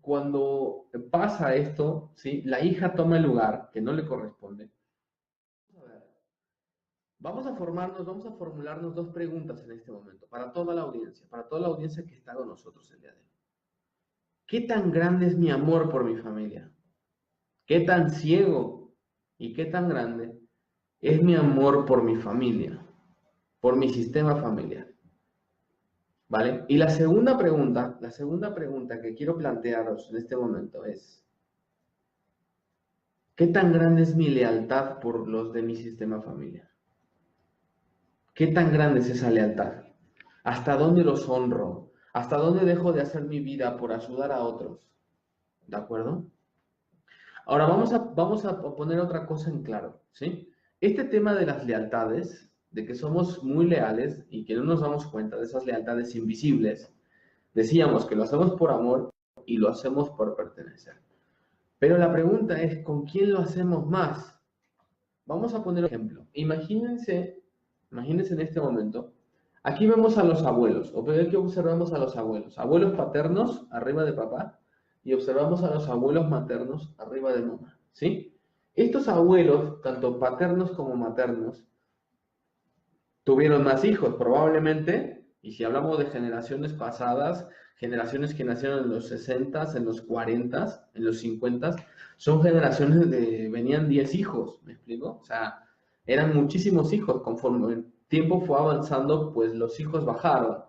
cuando pasa esto, ¿sí? La hija toma el lugar que no le corresponde. A ver, vamos a formularnos dos preguntas en este momento, para toda la audiencia que está con nosotros el día de hoy. ¿Qué tan grande es mi amor por mi familia? ¿Qué tan ciego y qué tan grande es mi amor por mi familia, por mi sistema familiar? ¿Vale? Y la segunda pregunta que quiero plantearos en este momento es, ¿qué tan grande es mi lealtad por los de mi sistema familiar? ¿Qué tan grande es esa lealtad? ¿Hasta dónde los honro? ¿Hasta dónde dejo de hacer mi vida por ayudar a otros? ¿De acuerdo? Ahora vamos a poner otra cosa en claro, ¿sí? Este tema de las lealtades, de que somos muy leales y que no nos damos cuenta de esas lealtades invisibles, decíamos que lo hacemos por amor y lo hacemos por pertenecer. Pero la pregunta es, ¿con quién lo hacemos más? Vamos a poner un ejemplo. Imagínense en este momento, aquí vemos a los abuelos, o que observamos a los abuelos. Abuelos paternos arriba de papá y observamos a los abuelos maternos arriba de mamá, ¿sí? Estos abuelos, tanto paternos como maternos, tuvieron más hijos probablemente, y si hablamos de generaciones pasadas, generaciones que nacieron en los 60s, en los 40s, en los 50s, son generaciones de, venían 10 hijos, ¿me explico? O sea, eran muchísimos hijos, conforme el tiempo fue avanzando, pues los hijos bajaron.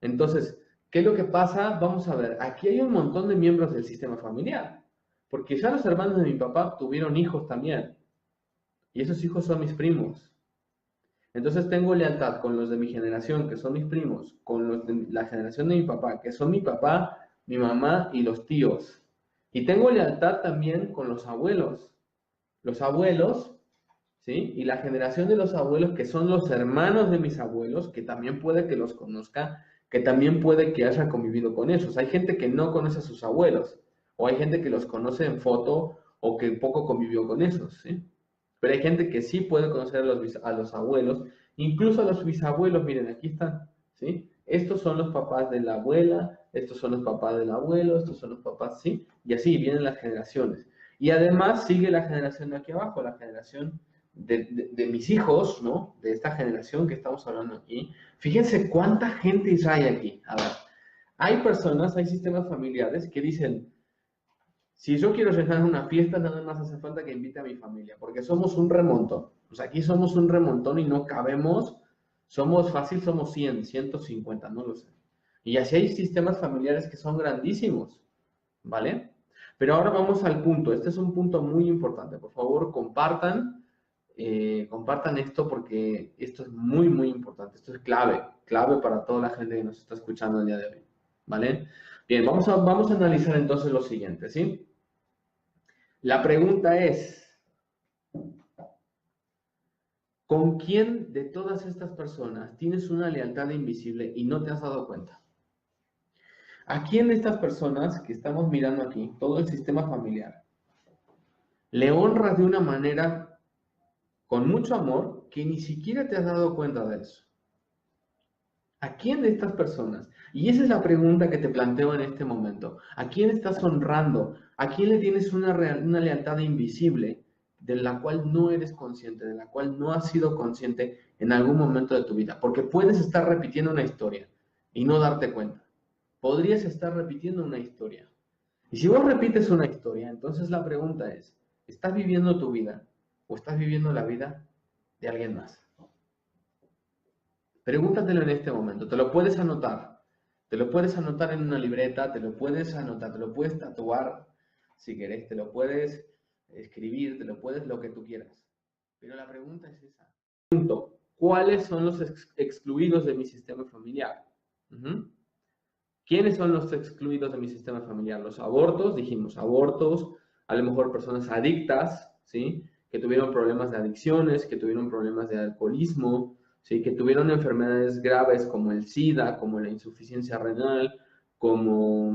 Entonces, ¿qué es lo que pasa? Vamos a ver, aquí hay un montón de miembros del sistema familiar, porque ya los hermanos de mi papá tuvieron hijos también, y esos hijos son mis primos. Entonces tengo lealtad con los de mi generación, que son mis primos, con los de la generación de mi papá, que son mi papá, mi mamá y los tíos. Y tengo lealtad también con los abuelos. Los abuelos, ¿sí? Y la generación de los abuelos, que son los hermanos de mis abuelos, que también puede que los conozca, que también puede que haya convivido con ellos. Hay gente que no conoce a sus abuelos, o hay gente que los conoce en foto, o que poco convivió con esos, ¿sí? Pero hay gente que sí puede conocer a los abuelos, incluso a los bisabuelos, miren, aquí están, ¿sí? Estos son los papás de la abuela, estos son los papás del abuelo, estos son los papás, ¿sí? Y así vienen las generaciones. Y además sigue la generación de aquí abajo, la generación de mis hijos, ¿no? De esta generación que estamos hablando aquí. Fíjense cuánta gente hay aquí. A ver, hay personas, hay sistemas familiares que dicen, si yo quiero llenar una fiesta, nada más hace falta que invite a mi familia, porque somos un remontón. O sea, aquí somos un remontón y no cabemos. Somos fácil, somos 100, 150, no lo sé. Y así hay sistemas familiares que son grandísimos, ¿vale? Pero ahora vamos al punto. Este es un punto muy importante. Por favor, compartan esto porque esto es muy, muy importante. Esto es clave para toda la gente que nos está escuchando el día de hoy, ¿vale? Bien, vamos a analizar entonces lo siguiente, ¿sí? La pregunta es, ¿con quién de todas estas personas tienes una lealtad invisible y no te has dado cuenta? ¿A quién de estas personas que estamos mirando aquí, todo el sistema familiar, le honras de una manera con mucho amor que ni siquiera te has dado cuenta de eso? ¿A quién de estas personas? Y esa es la pregunta que te planteo en este momento. ¿A quién estás honrando? ¿A quién le tienes una lealtad invisible de la cual no eres consciente, de la cual no has sido consciente en algún momento de tu vida? Porque puedes estar repitiendo una historia y no darte cuenta. Podrías estar repitiendo una historia. Y si vos repites una historia, entonces la pregunta es, ¿estás viviendo tu vida o estás viviendo la vida de alguien más? Pregúntatelo en este momento, te lo puedes anotar. Te lo puedes anotar en una libreta, te lo puedes anotar, te lo puedes tatuar si querés, te lo puedes escribir, te lo puedes lo que tú quieras. Pero la pregunta es esa. Punto. ¿Cuáles son los excluidos de mi sistema familiar? ¿Quiénes son los excluidos de mi sistema familiar? Los abortos, dijimos, abortos, a lo mejor personas adictas, ¿sí? Que tuvieron problemas de adicciones, que tuvieron problemas de alcoholismo, ¿sí? Que tuvieron enfermedades graves como el SIDA, como la insuficiencia renal, como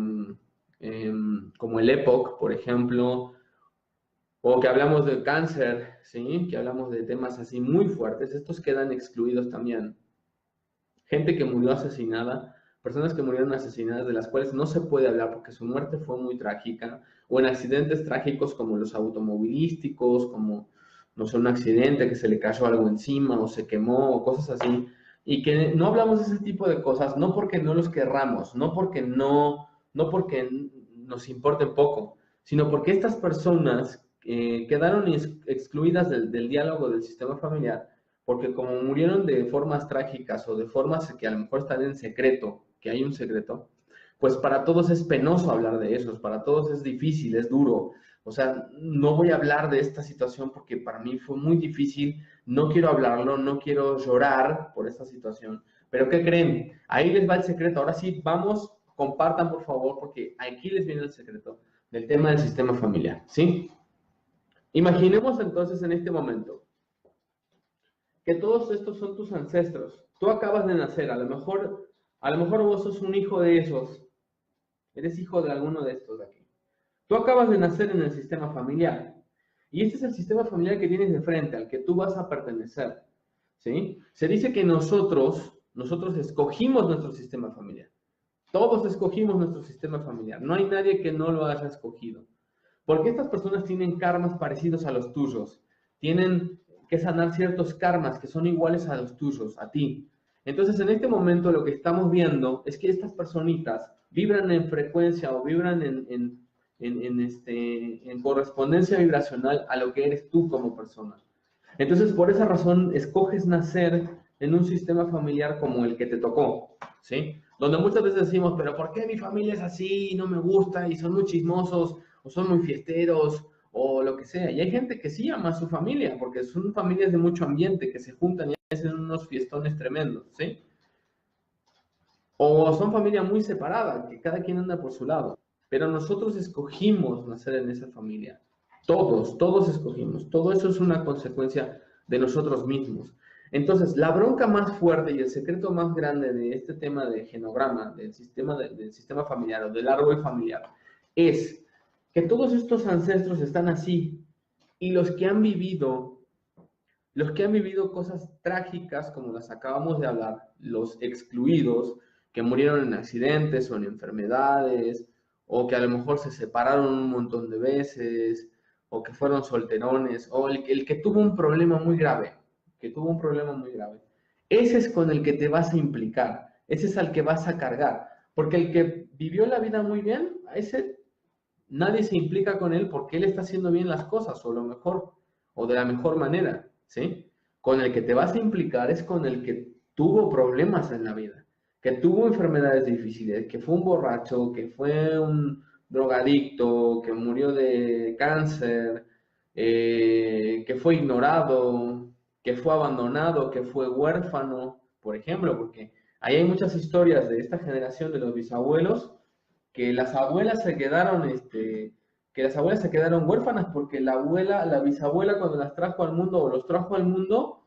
el EPOC, por ejemplo, o que hablamos de cáncer, ¿sí? Que hablamos de temas así muy fuertes, estos quedan excluidos también. Gente que murió asesinada personas que murieron asesinadas de las cuales no se puede hablar porque su muerte fue muy trágica, o en accidentes trágicos como los automovilísticos, como, no sé, un accidente que se le cayó algo encima o se quemó o cosas así, y que no hablamos de ese tipo de cosas, no porque no los querramos, no porque nos importen poco, sino porque estas personas quedaron excluidas del diálogo del sistema familiar, porque como murieron de formas trágicas o de formas que a lo mejor están en secreto, que hay un secreto, pues para todos es penoso hablar de esos, para todos es difícil, es duro. O sea, no voy a hablar de esta situación porque para mí fue muy difícil, no quiero hablarlo, no quiero llorar por esta situación. Pero ¿qué creen? Ahí les va el secreto. Ahora sí, vamos, compartan por favor, porque aquí les viene el secreto del tema del sistema familiar, ¿sí? Imaginemos entonces en este momento que todos estos son tus ancestros. Tú acabas de nacer, a lo mejor vos sos un hijo de esos, eres hijo de alguno de estos de aquí. Tú acabas de nacer en el sistema familiar. Y este es el sistema familiar que tienes de frente, al que tú vas a pertenecer. ¿Sí? Se dice que nosotros escogimos nuestro sistema familiar. Todos escogimos nuestro sistema familiar. No hay nadie que no lo haya escogido. Porque estas personas tienen karmas parecidos a los tuyos. Tienen que sanar ciertos karmas que son iguales a los tuyos, a ti. Entonces, en este momento lo que estamos viendo es que estas personitas vibran en frecuencia o vibran en correspondencia vibracional a lo que eres tú como persona. Entonces, por esa razón, escoges nacer en un sistema familiar como el que te tocó, ¿sí? Donde muchas veces decimos, pero ¿por qué mi familia es así? No me gusta y son muy chismosos o son muy fiesteros o lo que sea. Y hay gente que sí ama a su familia porque son familias de mucho ambiente que se juntan y hacen unos fiestones tremendos, ¿sí? O son familia muy separada, que cada quien anda por su lado. Pero nosotros escogimos nacer en esa familia. Todos escogimos. Todo eso es una consecuencia de nosotros mismos. Entonces, la bronca más fuerte y el secreto más grande de este tema de genograma, del sistema familiar o del árbol familiar, es que todos estos ancestros están así y los que han vivido cosas trágicas, como las acabamos de hablar, los excluidos, que murieron en accidentes o en enfermedades, o que a lo mejor se separaron un montón de veces, o que fueron solterones, o el que tuvo un problema muy grave, ese es con el que te vas a implicar, ese es al que vas a cargar, porque el que vivió la vida muy bien, a ese nadie se implica con él porque él está haciendo bien las cosas, o lo mejor, o de la mejor manera, ¿sí? Con el que te vas a implicar es con el que tuvo problemas en la vida, que tuvo enfermedades difíciles, que fue un borracho, que fue un drogadicto, que murió de cáncer, que fue ignorado, que fue abandonado, que fue huérfano, por ejemplo, porque ahí hay muchas historias de esta generación de los bisabuelos que las abuelas se quedaron, que las abuelas se quedaron huérfanas porque la bisabuela cuando las trajo al mundo o los trajo al mundo,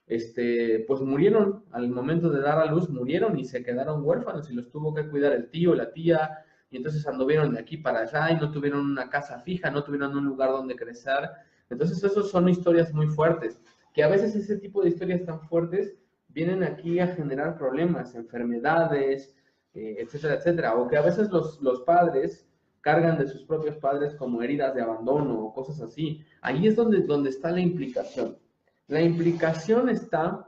pues murieron al momento de dar a luz, murieron y se quedaron huérfanos y los tuvo que cuidar el tío, la tía, y entonces anduvieron de aquí para allá y no tuvieron una casa fija, no tuvieron un lugar donde crecer. Entonces, esas son historias muy fuertes, que a veces ese tipo de historias tan fuertes vienen aquí a generar problemas, enfermedades, etcétera, etcétera. O que a veces los padres cargan de sus propios padres como heridas de abandono o cosas así. Ahí es donde está la implicación. La implicación está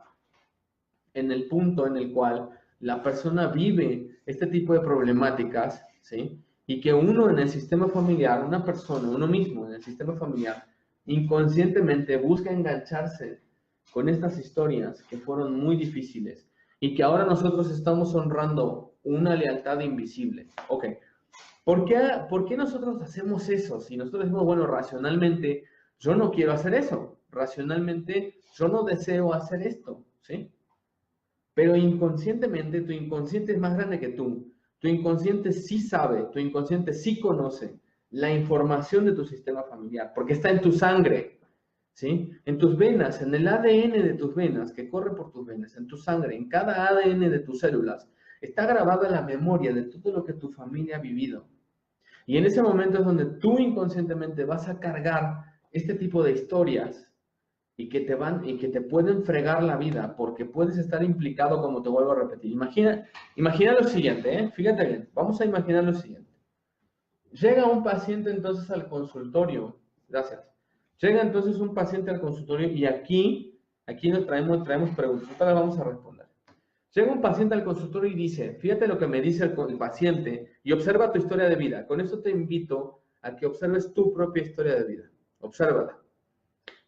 en el punto en el cual la persona vive este tipo de problemáticas, ¿sí? Y que uno en el sistema familiar, una persona, uno mismo en el sistema familiar, inconscientemente busca engancharse con estas historias que fueron muy difíciles y que ahora nosotros estamos honrando una lealtad invisible. Ok, ¿por qué nosotros hacemos eso? Si nosotros decimos, bueno, racionalmente, yo no quiero hacer eso, racionalmente, yo no deseo hacer esto, ¿sí? Pero inconscientemente, tu inconsciente es más grande que tú. Tu inconsciente sí sabe, tu inconsciente sí conoce la información de tu sistema familiar, porque está en tu sangre, ¿sí? En tus venas, en el ADN de tus venas, que corre por tus venas, en tu sangre, en cada ADN de tus células, está grabada la memoria de todo lo que tu familia ha vivido. Y en ese momento es donde tú inconscientemente vas a cargar este tipo de historias y que te pueden fregar la vida porque puedes estar implicado, como te vuelvo a repetir. Imagina lo siguiente, ¿eh? Fíjate bien, vamos a imaginar lo siguiente. Llega un paciente entonces al consultorio, gracias. Llega entonces un paciente al consultorio y aquí nos traemos preguntas, ahorita las vamos a responder. Llega un paciente al consultorio y dice, fíjate lo que me dice el paciente y observa tu historia de vida. Con esto te invito a que observes tu propia historia de vida. Obsérvala.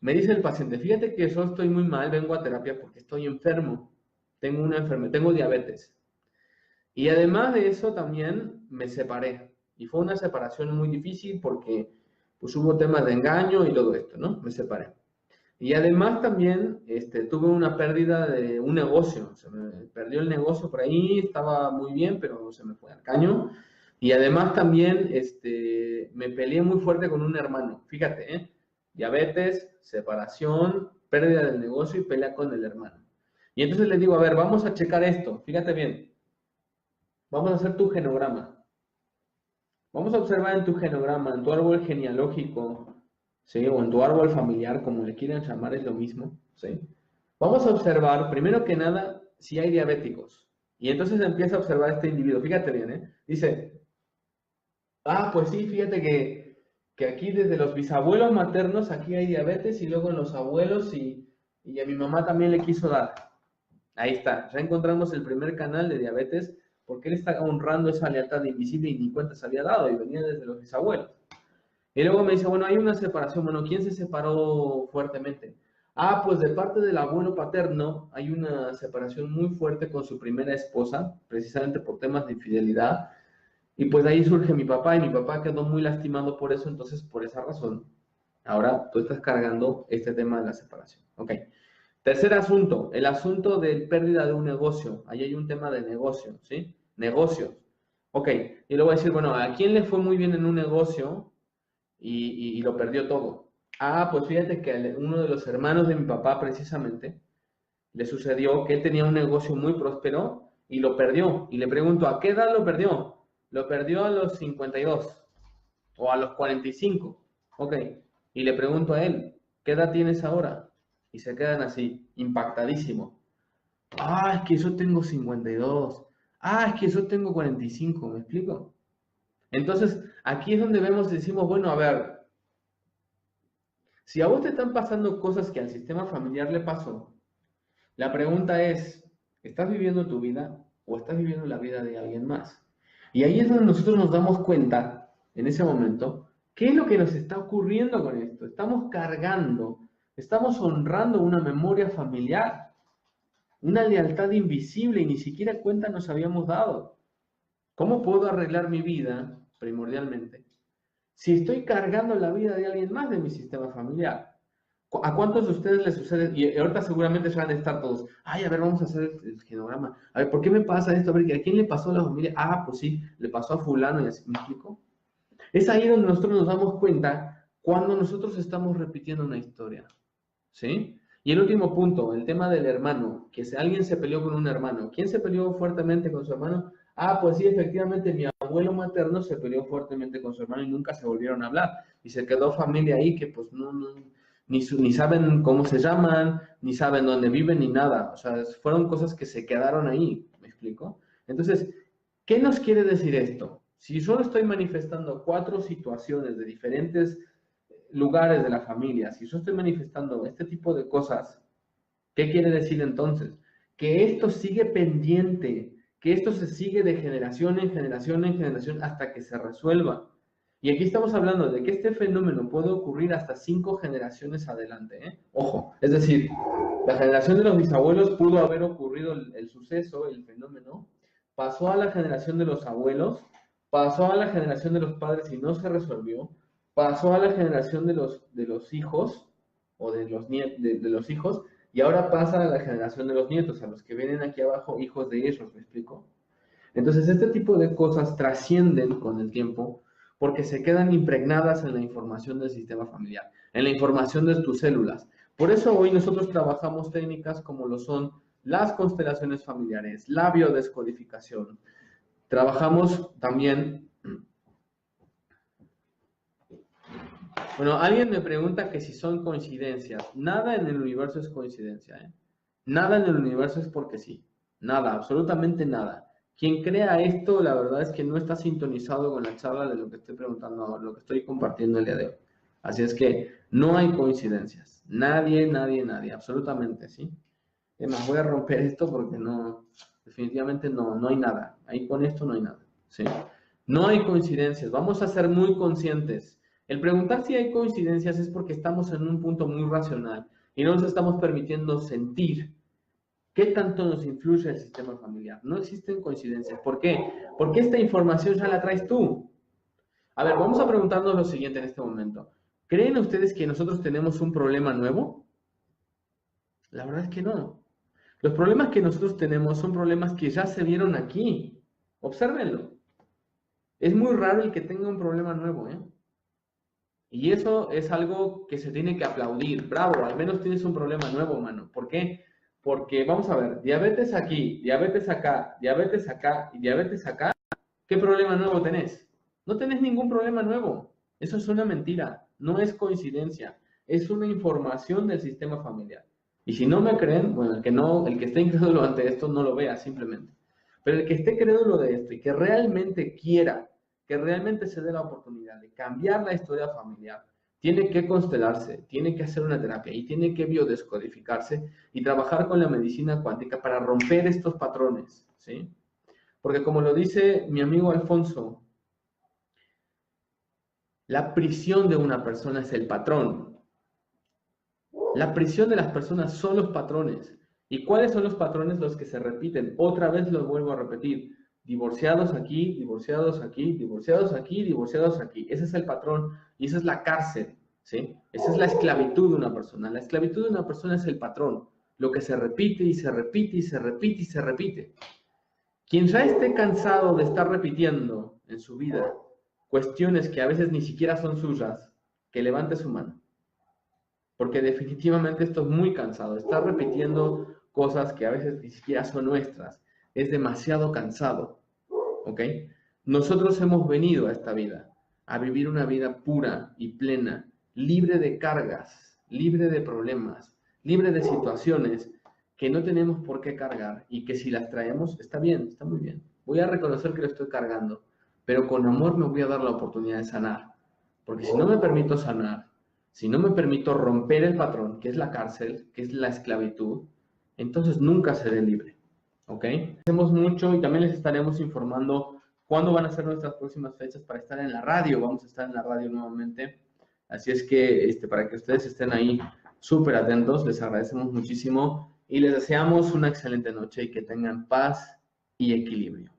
Me dice el paciente, fíjate que yo estoy muy mal, vengo a terapia porque estoy enfermo. Tengo una enfermedad, tengo diabetes. Y además de eso también me separé. Y fue una separación muy difícil porque pues hubo temas de engaño y todo esto, ¿no? Me separé. Y además también tuve una pérdida de un negocio. Se me perdió el negocio por ahí, estaba muy bien, pero se me fue al caño. Y además también me peleé muy fuerte con un hermano. Fíjate, ¿eh? Diabetes, separación, pérdida del negocio y pelea con el hermano. Y entonces le digo, a ver, vamos a checar esto. Fíjate bien. Vamos a hacer tu genograma. Vamos a observar en tu genograma, en tu árbol genealógico, ¿sí? O en tu árbol familiar, como le quieran llamar, es lo mismo, ¿sí? Vamos a observar, primero que nada, si hay diabéticos. Y entonces empieza a observar este individuo. Fíjate bien, ¿eh? Dice, pues sí, fíjate que aquí desde los bisabuelos maternos, aquí hay diabetes y luego en los abuelos y a mi mamá también le quiso dar. Ahí está, ya encontramos el primer canal de diabetes porque él está honrando esa lealtad invisible y ni cuenta se había dado y venía desde los bisabuelos. Y luego me dice, bueno, hay una separación, bueno, ¿quién se separó fuertemente? Pues de parte del abuelo paterno hay una separación muy fuerte con su primera esposa, precisamente por temas de infidelidad, y pues de ahí surge mi papá y mi papá quedó muy lastimado por eso, entonces por esa razón, ahora tú estás cargando este tema de la separación. Ok. Tercer asunto, el asunto de pérdida de un negocio. Ahí hay un tema de negocio, ¿sí? Negocios. Ok, y luego voy a decir, bueno, ¿a quién le fue muy bien en un negocio y lo perdió todo? Pues fíjate que uno de los hermanos de mi papá precisamente le sucedió que él tenía un negocio muy próspero y lo perdió. Y le pregunto, ¿a qué edad lo perdió? Lo perdió a los 52 o a los 45. Ok, y le pregunto a él, ¿qué edad tienes ahora? Y se quedan así, impactadísimos. Es que yo tengo 52. Es que yo tengo 45, ¿me explico? Entonces, aquí es donde vemos y decimos, bueno, a ver, si a vos te están pasando cosas que al sistema familiar le pasó, la pregunta es, ¿estás viviendo tu vida o estás viviendo la vida de alguien más? Y ahí es donde nosotros nos damos cuenta, en ese momento, qué es lo que nos está ocurriendo con esto. Estamos cargando, estamos honrando una memoria familiar, una lealtad invisible y ni siquiera cuenta nos habíamos dado. ¿Cómo puedo arreglar mi vida, primordialmente, si estoy cargando la vida de alguien más de mi sistema familiar? ¿A cuántos de ustedes les sucede? Y ahorita seguramente se van a estar todos, a ver, vamos a hacer el genograma. A ver, ¿por qué me pasa esto? A ver, ¿a quién le pasó a la familia? Pues sí, le pasó a fulano y así, ¿me explico? Es ahí donde nosotros nos damos cuenta cuando nosotros estamos repitiendo una historia, ¿sí? Y el último punto, el tema del hermano, que si alguien se peleó con un hermano. ¿Quién se peleó fuertemente con su hermano? Pues sí, efectivamente, mi abuelo materno se peleó fuertemente con su hermano y nunca se volvieron a hablar. Y se quedó familia ahí que pues ni saben cómo se llaman, ni saben dónde viven, ni nada. O sea, fueron cosas que se quedaron ahí, ¿me explico? Entonces, ¿qué nos quiere decir esto? Si solo estoy manifestando 4 situaciones de diferentes lugares de la familia, si yo estoy manifestando este tipo de cosas, ¿qué quiere decir entonces? Que esto sigue pendiente, que esto se sigue de generación en generación en generación hasta que se resuelva. Y aquí estamos hablando de que este fenómeno puede ocurrir hasta 5 generaciones adelante, ¿eh? Ojo, es decir, la generación de los bisabuelos pudo haber ocurrido el suceso, el fenómeno, pasó a la generación de los abuelos, pasó a la generación de los padres y no se resolvió, pasó a la generación de los hijos o de los hijos y ahora pasa a la generación de los nietos, a los que vienen aquí abajo, hijos de ellos, ¿me explico? Entonces, este tipo de cosas trascienden con el tiempo porque se quedan impregnadas en la información del sistema familiar, en la información de tus células. Por eso hoy nosotros trabajamos técnicas como lo son las constelaciones familiares, la biodescodificación. Trabajamos también Bueno, alguien me pregunta que si son coincidencias. Nada en el universo es coincidencia, ¿eh? Nada en el universo es porque sí. Nada, absolutamente nada. Quien crea esto, la verdad es que no está sintonizado con la charla de lo que estoy preguntando, lo que estoy compartiendo el día de hoy. Así es que no hay coincidencias. Nadie, nadie, nadie, absolutamente, ¿sí? Además, voy a romper esto porque no, definitivamente no hay nada. Ahí con esto no hay nada, ¿sí? No hay coincidencias. Vamos a ser muy conscientes. El preguntar si hay coincidencias es porque estamos en un punto muy racional y no nos estamos permitiendo sentir qué tanto nos influye el sistema familiar. No existen coincidencias. ¿Por qué? Porque esta información ya la traes tú. A ver, vamos a preguntarnos lo siguiente en este momento. ¿Creen ustedes que nosotros tenemos un problema nuevo? La verdad es que no. Los problemas que nosotros tenemos son problemas que ya se vieron aquí. Obsérvenlo. Es muy raro el que tenga un problema nuevo, ¿eh? Y eso es algo que se tiene que aplaudir. Bravo, al menos tienes un problema nuevo, mano. ¿Por qué? Porque, vamos a ver, diabetes aquí, diabetes acá, diabetes acá y diabetes acá. ¿Qué problema nuevo tenés? No tenés ningún problema nuevo. Eso es una mentira. No es coincidencia. Es una información del sistema familiar. Y si no me creen, bueno, el que esté incrédulo ante esto no lo vea simplemente. Pero el que esté crédulo de esto y que realmente quiera, que realmente se dé la oportunidad de cambiar la historia familiar, tiene que constelarse, tiene que hacer una terapia y tiene que biodescodificarse y trabajar con la medicina cuántica para romper estos patrones, ¿sí? Porque como lo dice mi amigo Alfonso, la prisión de una persona es el patrón. La prisión de las personas son los patrones. ¿Y cuáles son los patrones? Los que se repiten. Otra vez los vuelvo a repetir. Divorciados aquí, divorciados aquí, divorciados aquí, divorciados aquí. Ese es el patrón y esa es la cárcel, ¿sí? Esa es la esclavitud de una persona. La esclavitud de una persona es el patrón. Lo que se repite y se repite y se repite y se repite. Quien ya esté cansado de estar repitiendo en su vida cuestiones que a veces ni siquiera son suyas, que levante su mano. Porque definitivamente esto es muy cansado. Estar repitiendo cosas que a veces ni siquiera son nuestras. Es demasiado cansado. ¿Ok? Nosotros hemos venido a esta vida a vivir una vida pura y plena, libre de cargas, libre de problemas, libre de situaciones que no tenemos por qué cargar y que si las traemos está bien, está muy bien. Voy a reconocer que lo estoy cargando, pero con amor me voy a dar la oportunidad de sanar. Porque si no me permito sanar, si no me permito romper el patrón, que es la cárcel, que es la esclavitud, entonces nunca seré libre. ¿Ok? Hacemos mucho y también les estaremos informando cuándo van a ser nuestras próximas fechas para estar en la radio. Vamos a estar en la radio nuevamente. Así es que para que ustedes estén ahí súper atentos, les agradecemos muchísimo y les deseamos una excelente noche y que tengan paz y equilibrio.